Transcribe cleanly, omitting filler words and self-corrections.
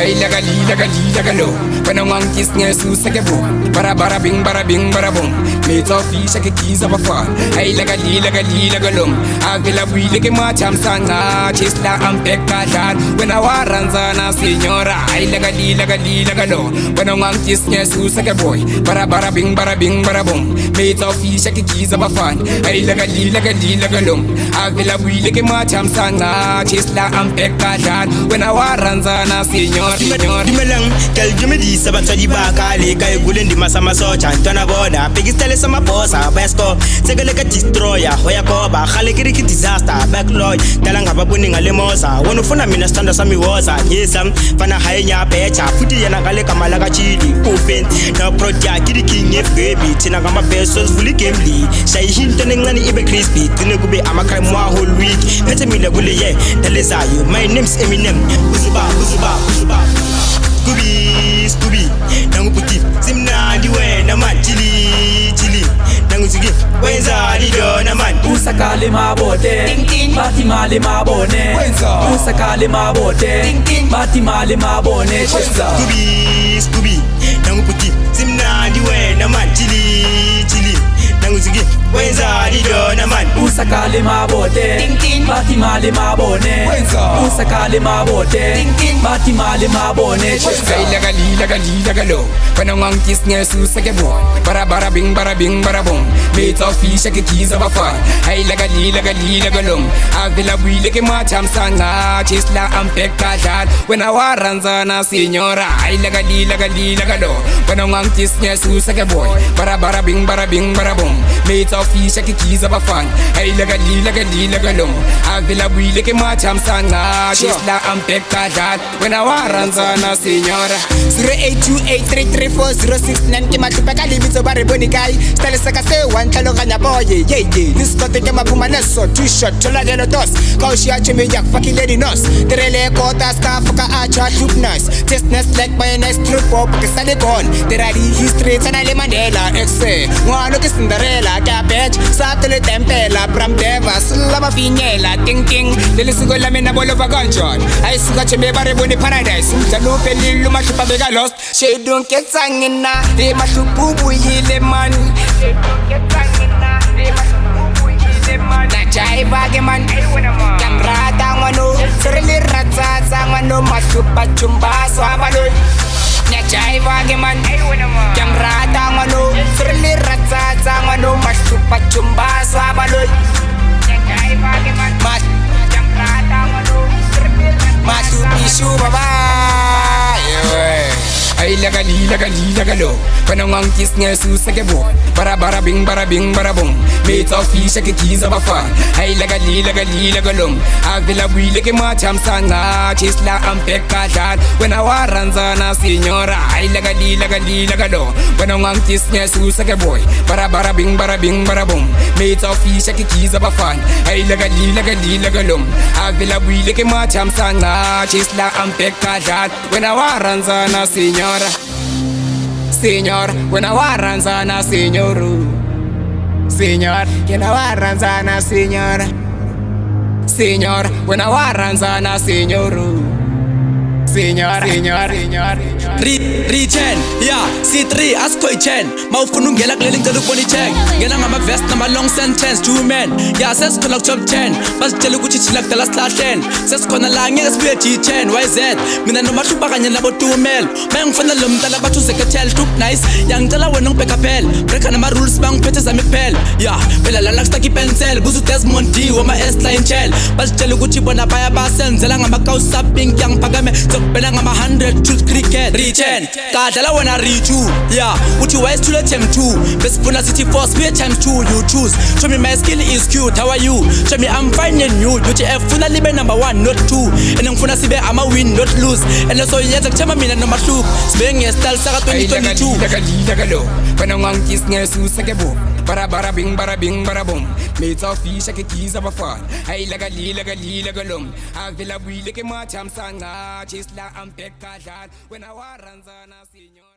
Ay lagali, panawang kiss nga susa ke bu. Bara bing, bara bum. Me toffee shake keys up a far. Ay lagali, lagalum. Avila wili ke macham sanga. Chisla am pekadan. When I waranza na señora. Ay lagali, lagalo. Panawang kiss nga susa ke boy. Bara bing, bara bum. Me toffee shake keys up a far. Ay lagali, lagalum. Avila wili ke macham sanga. Chisla am pekadan. When I waranza na señora. Dimelang, tel jumedi sabato di bakali kay gulen di masama so chantana boda pigistele sama bosa besko segele ka destroya hoya ko ba khale kiri ki disaster backlog talanga babuni ngale mosa wonu funa mina standa sami woza yesam fana hayenya pecha futi yana kale kamala ka chili open na project kiri king baby tina kama pesos fully gamely shay hintone ngani ibe crispy tine kube amakai mwa whole week pete mile gule ye teleza you my name's Eminem uzuba Scooby, nangu puti, simna diwe na man chili, nangu sigi, wenza lido na man. Usakali mabote, bati mali mabone. Usakali mabote, bati mali mabone. Scooby, nangu puti, simna diwe na man chili, nangu sigi, wenza lido na man. Usakali mabote, bati mali mabone. Usakali mabote, bati mali mabone. Ay lagali, panawang kiss nga susa ke bu. Bara bing, bara bum. Me toffee shake keys up a far. Ay lagali, lagalum. Avila wili ke macham sanga. Chisla am pekadan. When I waranza na señora. Ay lagali, lagalo. Panawang kiss nga susa ke boy. Bara bing, bara bum. Me toffee shake keys up a far. Ay lagali, lagalum. Avila wili ke macham sanga. Chisla am pekadan. When I waranza na señora. 0828334069 ke matlupa libitso ba re bone kai style sa ka se one tlhalo ganya boy yeah this got ke mapuma neso two shot thola delo dos ka o shia cheme yak fucking lady nos terele kota ska fuka a chat look nice testness like by nice trip pop ke sale con terari history tsana le Mandela exe ngwana ke Cinderella ka page sa tele tempela bram deva slama finyela ting lele sugo la mena bolo va gunshot ai suga cheme ba re bone paradise mtalo pelilu mashupa bega lost she don't get sangina de mashupu buyile man she don't get sangina de mashupu buyile man na chai bage man kamrata ngano serele ratsa ngano mashupa chumba swabalo na chai bage man kamrata ngano serele ratsa ngano mashupa chumba swabalo na chai bage man kamrata ngano serele mashupi shubaba. Ay lagali, lagalo. Panawang kiss nga susa ke bu. Bara bing, bara bum. Me toffee shake keys up a far. Ay lagali, lagalum. Avila wili ke macham sanga. Chisla am pekadan. When I waranza na señora. Ay lagali, lagalo. Panawang kiss nga susa ke boy. Bara bing, bara bum. Me toffee shake keys up a far. Ay lagali, lagalum. Avila wili ke macham sanga. Chisla am pekadan. When I waranza na señora. Señor, when I waranza na señor. Señor, when I waranza na señor. Señor, when I waranza na señor. Señor. Richen, yeah, C3 askoi chen. Maufunu gelak leling telu poni check. Gena ngama vest na long sentence 2 men. Yeah, ses kolak chop chen. Bas telu kuchi chilak telas ten. Ses kona langi SB chen. YZ. Mina no machu bakanya na bo 2 mel. Meng fana lum tala batu seketel tup nice. Yang tala wenong pekapel. Breka na ma rules bang pete za mipel. Yeah, bela lalak staki pencil. Buzu tes monti wama S-line chel. Bas telu kuchi bona baya basen. Zela ngama kau saping yang pagame. Bela ngama 100 truth cricket Richen Kadala wanna reach you Yeah Uchi wise to the time 2 Best Funa City Force Be times 2 You choose Show me my skill is cute How are you Show me I'm finding you UTF Funa libe number 1 not 2 And I'm Funa Sibe I'm a win not lose And also yes I'm Chama mina no mashuk Speng yes Tal Saka 2022 Lagalo Panawang kiss nga susa ke bu Bara bing, bara bum. Me toffee shake keys up a far. Ay lagali, lagalum. Avila wili ke macham sanga. Chisla am pekadan. When I waranza na señor.